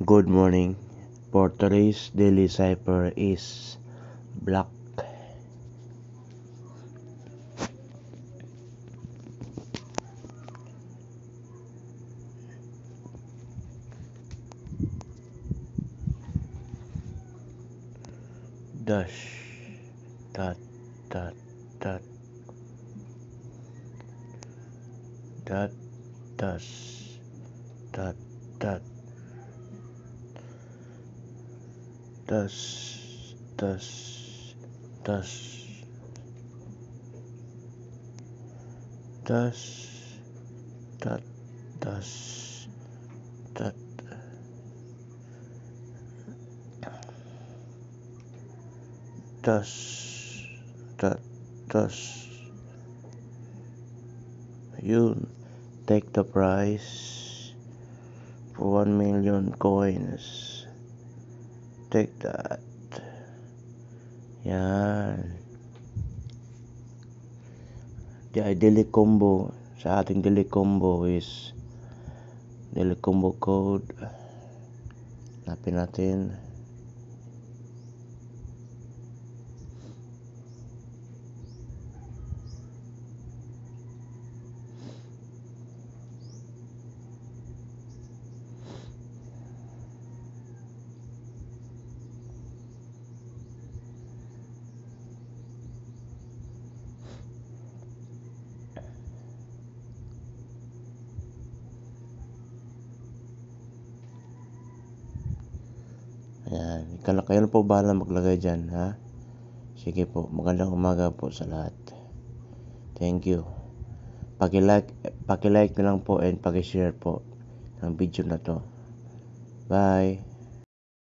Good morning. For today's daily cipher is black. Dash. Dot. Dot. Dot. Dot. Dash. Dot. Dot. Dash. Dash. Dash. Dash. Dot. Dash. Dot. Dash. Dot. Dash. You take the prize for 1 million coins. Take that. Yan. The daily combo sa ating daily combo is daily combo code. Hanapin natin. Ayan, kayo na po bahala maglagay dyan, ha? Sige po, magandang umaga po sa lahat. Thank you. Paki-like na lang po and paki-share po ng video na to. Bye.